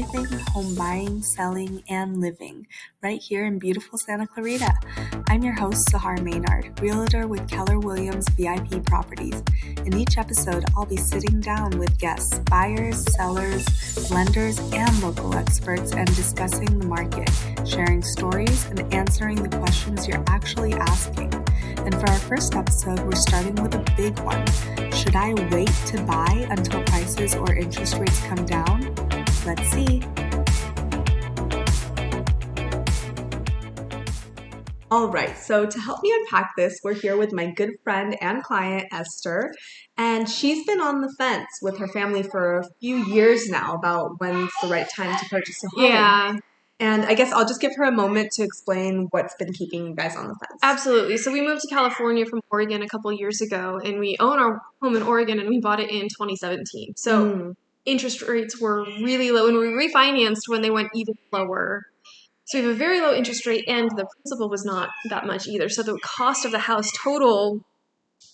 everything home buying, selling, and living right here in beautiful Santa Clarita. I'm your host, Sahar Maynard, realtor with Keller Williams VIP Properties. In each episode, I'll be sitting down with guests, buyers, sellers, lenders, and local experts and discussing the market, sharing stories, and answering the questions you're actually asking. And for our first episode, we're starting with a big one. Should I wait to buy until prices or interest rates come down? Let's see. All right, so to help me unpack this, we're here with my good friend and client, Esther, and she's been on the fence with her family for a few years now about when's the right time to purchase a home. Yeah. And I guess I'll just give her a moment to explain what's been keeping you guys on the fence. Absolutely. So we moved to California from Oregon a couple years ago, and we own our home in Oregon, and we bought it in 2017. So interest rates were really low, and we refinanced when they went even lower. So we have a very low interest rate, and the principal was not that much either. So the cost of the house total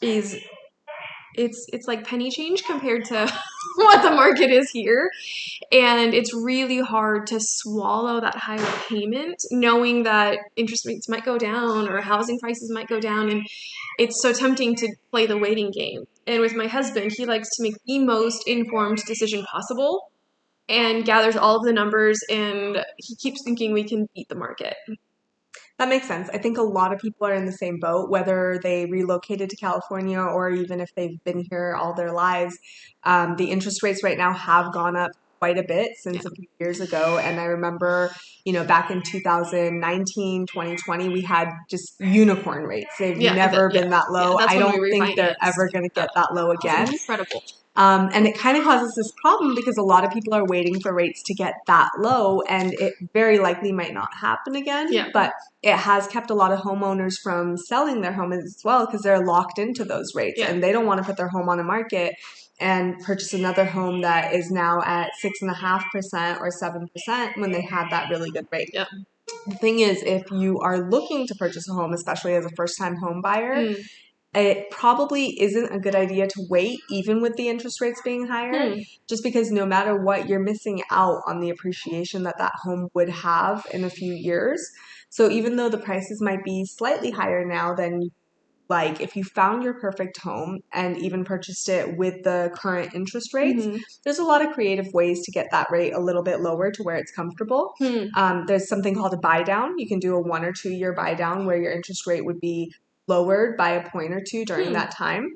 is it's like penny change compared to what the market is here. And it's really hard to swallow that higher payment, knowing that interest rates might go down or housing prices might go down. And it's so tempting to play the waiting game. And with my husband, he likes to make the most informed decision possible and gathers all of the numbers, and he keeps thinking we can beat the market. That makes sense. I think a lot of people are in the same boat, whether they relocated to California or even if they've been here all their lives. The interest rates right now have gone up quite a bit since a few years ago. And I remember, back in 2019, 2020, we had just unicorn rates. They've never been that low. I don't think they're ever going to get that low again. Incredible. And it kind of causes this problem because a lot of people are waiting for rates to get that low, and it very likely might not happen again. Yeah. But it has kept a lot of homeowners from selling their home as well because they're locked into those rates, and they don't want to put their home on the market and purchase another home that is now at 6.5% or 7% when they had that really good rate. Yeah. The thing is, if you are looking to purchase a home, especially as a first-time home buyer, it probably isn't a good idea to wait, even with the interest rates being higher, just because no matter what, you're missing out on the appreciation that home would have in a few years. So even though the prices might be slightly higher now than if you found your perfect home and even purchased it with the current interest rates, there's a lot of creative ways to get that rate a little bit lower to where it's comfortable. There's something called a buy down. You can do a 1 or 2 year buy down where your interest rate would be lowered by a point or two during that time.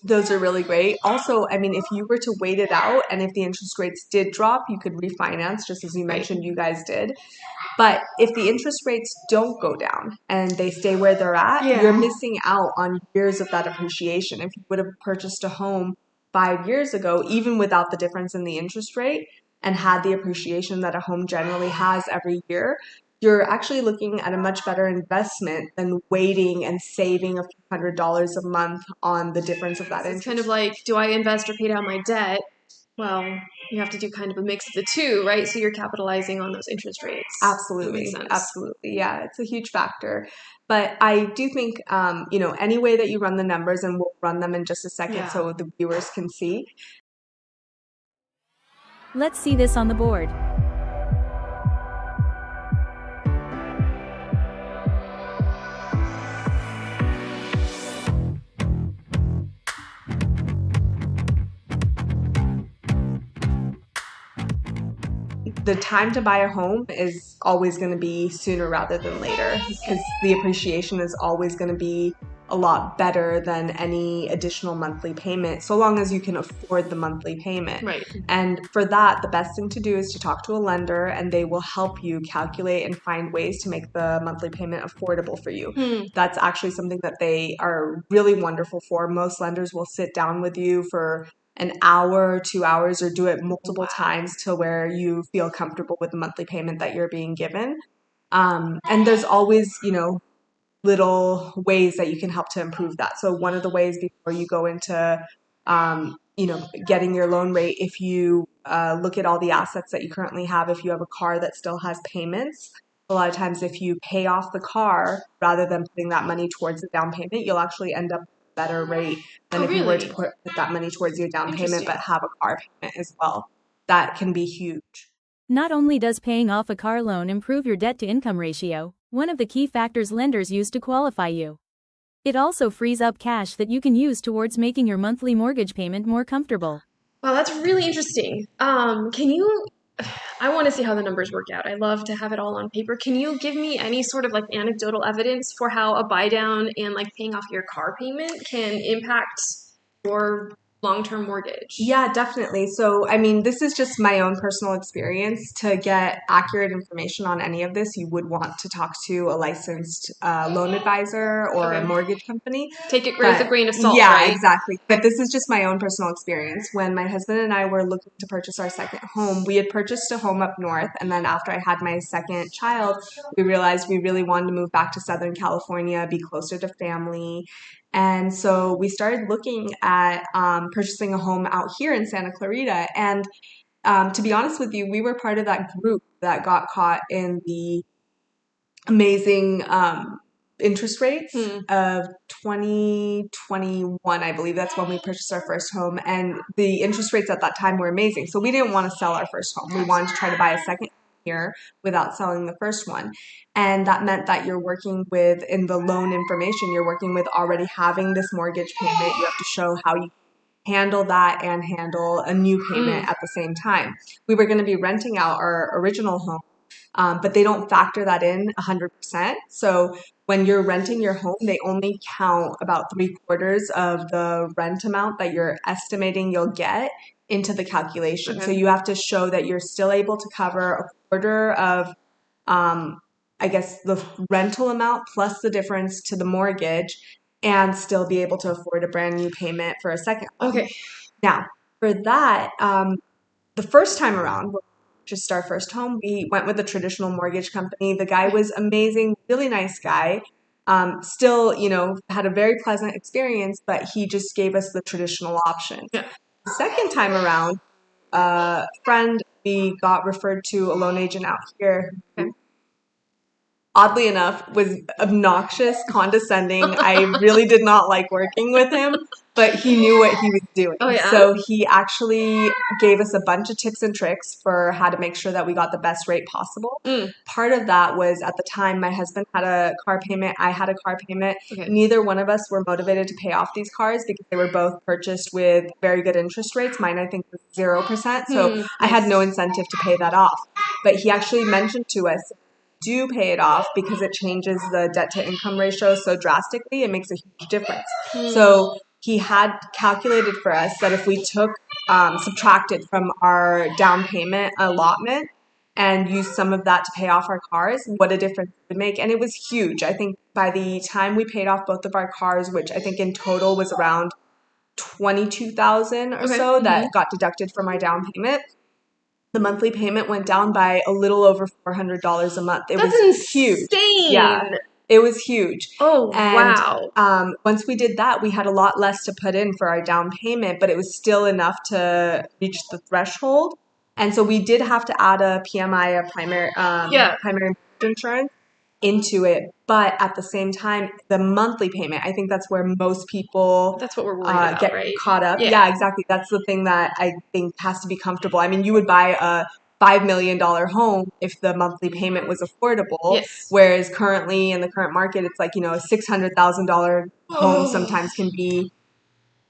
Those are really great. Also, if you were to wait it out and if the interest rates did drop, you could refinance, just as you mentioned you guys did. But if the interest rates don't go down and they stay where they're at, you're missing out on years of that appreciation. If you would have purchased a home 5 years ago, even without the difference in the interest rate, and had the appreciation that a home generally has every year, you're actually looking at a much better investment than waiting and saving a few $100s a month on the difference of that interest. It's kind of like, do I invest or pay down my debt? Well, you have to do kind of a mix of the two, right? So you're capitalizing on those interest rates. Absolutely. That makes sense. Absolutely. Yeah, it's a huge factor. But I do think, any way that you run the numbers, and we'll run them in just a second so the viewers can see. Let's see this on the board. The time to buy a home is always going to be sooner rather than later because the appreciation is always going to be a lot better than any additional monthly payment, so long as you can afford the monthly payment. Right. And for that, the best thing to do is to talk to a lender, and they will help you calculate and find ways to make the monthly payment affordable for you. That's actually something that they are really wonderful for. Most lenders will sit down with you for an hour, 2 hours, or do it multiple times to where you feel comfortable with the monthly payment that you're being given. And there's always, little ways that you can help to improve that. So one of the ways before you go into, getting your loan rate, if you look at all the assets that you currently have, if you have a car that still has payments, a lot of times if you pay off the car rather than putting that money towards the down payment, you'll actually end up with a better rate than you were to put that money towards your down payment but have a car payment as well. That can be huge. Not only does paying off a car loan improve your debt-to-income ratio, one of the key factors lenders use to qualify you, it also frees up cash that you can use towards making your monthly mortgage payment more comfortable. Wow, that's really interesting. I want to see how the numbers work out. I love to have it all on paper. Can you give me any sort of like anecdotal evidence for how a buy down and like paying off your car payment can impact your long-term mortgage? Yeah, definitely. So, I mean, this is just my own personal experience. To get accurate information on any of this, you would want to talk to a licensed loan advisor or a mortgage company. Take it with a grain of salt, yeah, right? exactly. But this is just my own personal experience. When my husband and I were looking to purchase our second home, we had purchased a home up north. And then after I had my second child, we realized we really wanted to move back to Southern California, be closer to family. And so we started looking at purchasing a home out here in Santa Clarita. And to be honest with you, we were part of that group that got caught in the amazing interest rates of 2021, I believe. That's when we purchased our first home. And the interest rates at that time were amazing. So we didn't want to sell our first home. We wanted to try to buy a second here without selling the first one. And that meant that you're working with, in the loan information, you're working with already having this mortgage payment. You have to show how you handle that and handle a new payment at the same time. We were going to be renting out our original home, but they don't factor that in 100%. So when you're renting your home, they only count about 3/4 of the rent amount that you're estimating you'll get into the calculation. So you have to show that you're still able to cover 1/4 of, I guess, the rental amount plus the difference to the mortgage, and still be able to afford a brand new payment for a second home. Okay. Now, for that, the first time around, just our first home, we went with a traditional mortgage company. The guy was amazing, really nice guy. Still, had a very pleasant experience, but he just gave us the traditional option. Yeah. The second time around, a friend, we got referred to a loan agent out here who, oddly enough, was obnoxious, condescending. I really did not like working with him, but he knew what he was doing. Oh, yeah? So he actually gave us a bunch of tips and tricks for how to make sure that we got the best rate possible. Part of that was, at the time, my husband had a car payment, I had a car payment. Neither one of us were motivated to pay off these cars because they were both purchased with very good interest rates. Mine, I think, was 0%. So I had no incentive to pay that off. But he actually mentioned to us, do pay it off, because it changes the debt to income ratio so drastically. It makes a huge difference. So he had calculated for us that if we took, subtracted from our down payment allotment and used some of that to pay off our cars, what a difference it would make. And it was huge. I think by the time we paid off both of our cars, which I think in total was around $22,000 or so that got deducted from our down payment, the monthly payment went down by a little over $400 a month. It That's was insane. huge. Yeah, it was huge. Oh, and, wow. Once we did that, we had a lot less to put in for our down payment, but it was still enough to reach the threshold. And so we did have to add a PMI, a primary insurance, into it. But at the same time, the monthly payment, I think that's where most people That's what we're worried about, get right? caught up. Yeah, exactly. That's the thing that I think has to be comfortable. I mean, you would buy a $5 million home if the monthly payment was affordable. Whereas currently in the current market, it's like, a $600,000 home sometimes can be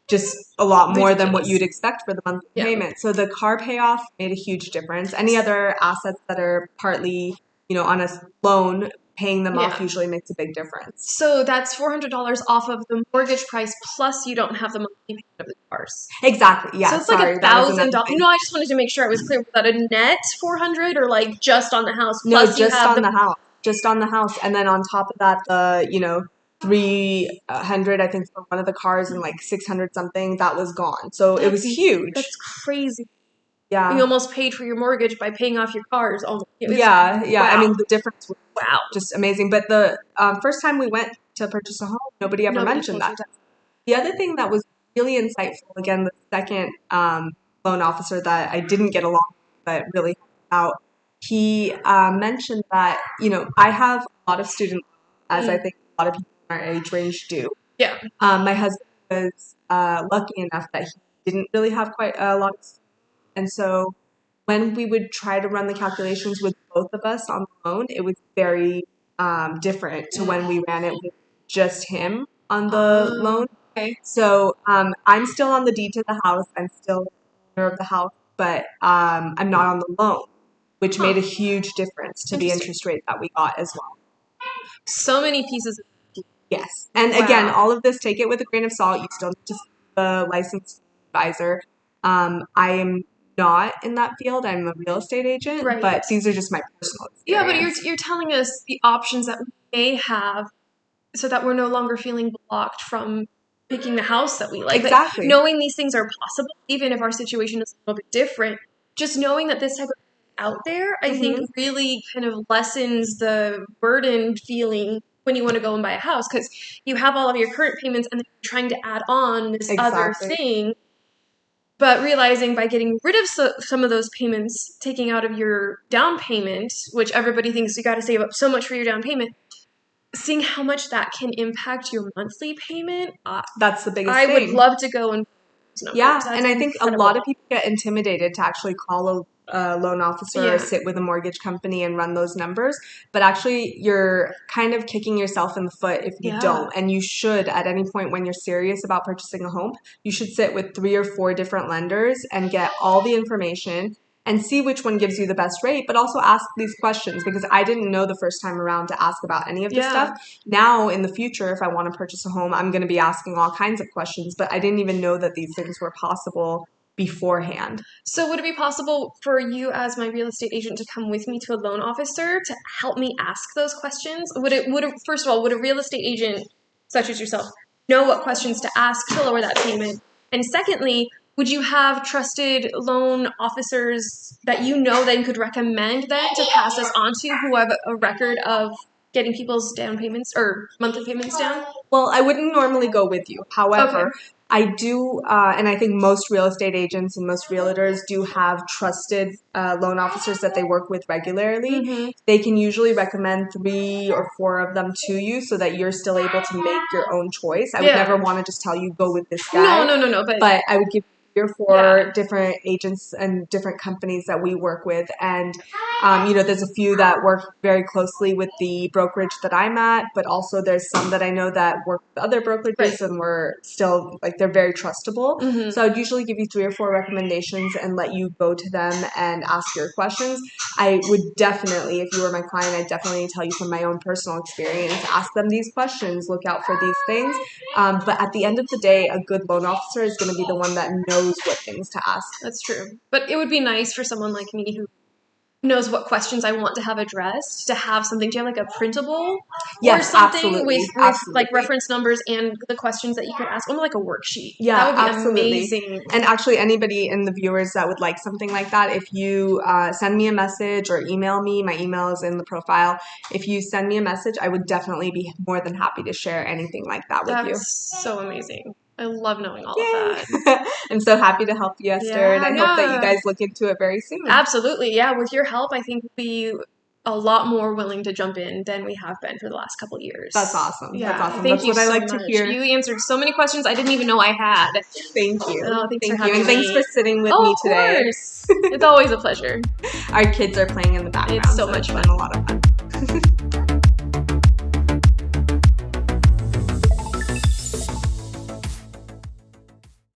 just a lot more than what you'd expect for the monthly payment. So the car payoff made a huge difference. Any other assets that are partly, on a loan, paying them off usually makes a big difference. So that's $400 off of the mortgage price, plus you don't have the monthly payment of the cars. Exactly. Yeah. So it's like $1,000. No, I just wanted to make sure I was clear. Was that a net 400 or like just on the house? No, just on the house. Just on the house, and then on top of that, the 300, I think, for one of the cars, and like 600 something that was gone. So it was huge. That's crazy. Yeah. You almost paid for your mortgage by paying off your cars. Yeah. Wow. I mean, the difference was just amazing. But the first time we went to purchase a home, nobody ever mentioned that. The other thing that was really insightful, again, the second loan officer that I didn't get along with, but really helped out, he mentioned that, I have a lot of student loans, as I think a lot of people in our age range do. Yeah. My husband was lucky enough that he didn't really have quite a lot of students. And so when we would try to run the calculations with both of us on the loan, it was very different to when we ran it with just him on the loan. Okay. So I'm still on the deed to the house. I'm still owner of the house, but I'm not on the loan, which made a huge difference to the interest rate that we got as well. So many pieces. Yes. And again, all of this, take it with a grain of salt. You still need to see the licensed advisor. I am not in that field. I'm a real estate agent, but these are just my personal experience. Yeah, but you're telling us the options that we may have so that we're no longer feeling blocked from picking the house that we like. Exactly. Like, knowing these things are possible, even if our situation is a little bit different, just knowing that this type of out there, I think really kind of lessens the burden feeling when you want to go and buy a house, because you have all of your current payments and then you're trying to add on this other thing. But realizing by getting rid of some of those payments, taking out of your down payment, which everybody thinks you got to save up so much for your down payment, seeing how much that can impact your monthly payment. That's the biggest thing. I would love to go and and I think a lot of people get intimidated to actually call a loan officer or sit with a mortgage company and run those numbers. But actually, you're kind of kicking yourself in the foot if you don't. And you should, at any point when you're serious about purchasing a home, you should sit with 3 or 4 different lenders and get all the information and see which one gives you the best rate, but also ask these questions, because I didn't know the first time around to ask about any of this stuff. Now, in the future, if I want to purchase a home, I'm going to be asking all kinds of questions, but I didn't even know that these things were possible beforehand. So would it be possible for you as my real estate agent to come with me to a loan officer to help me ask those questions? First of all, would a real estate agent such as yourself know what questions to ask to lower that payment? And secondly, would you have trusted loan officers that you know then could recommend then to pass us on to, who have a record of getting people's down payments or monthly payments down? Well, I wouldn't normally go with you. However, I do, and I think most real estate agents and most realtors do have trusted loan officers that they work with regularly. They can usually recommend 3 or 4 of them to you so that you're still able to make your own choice. I would never want to just tell you, go with this guy. No. But I would give 3 or 4 different agents and different companies that we work with. And, there's a few that work very closely with the brokerage that I'm at, but also there's some that I know that work with other brokerages and we're still, they're very trustable. So I'd usually give you 3 or 4 recommendations and let you go to them and ask your questions. I would definitely, if you were my client, I'd definitely tell you from my own personal experience, ask them these questions, look out for these things. But at the end of the day, a good loan officer is going to be the one that knows what things to ask. That's true. But it would be nice for someone like me who knows what questions I want to have addressed to have something. Do you have a printable or something with reference numbers and the questions that you could ask? Like a worksheet. Yeah, that would be amazing. And actually, anybody in the viewers that would like something like that, if you send me a message or email me, my email is in the profile. If you send me a message, I would definitely be more than happy to share anything like that with you. That's so amazing. I love knowing all of that. I'm so happy to help you, Esther, and I hope that you guys look into it very soon. Absolutely. Yeah, with your help, I think we'll be a lot more willing to jump in than we have been for the last couple of years. That's awesome. Yeah, that's awesome. Thank that's you what I like so to hear. You answered so many questions I didn't even know I had. Thank you. Oh, thanks for you. having And thanks me. for sitting with me today. Of course. It's always a pleasure. Our kids are playing in the background. It's so much fun. A lot of fun.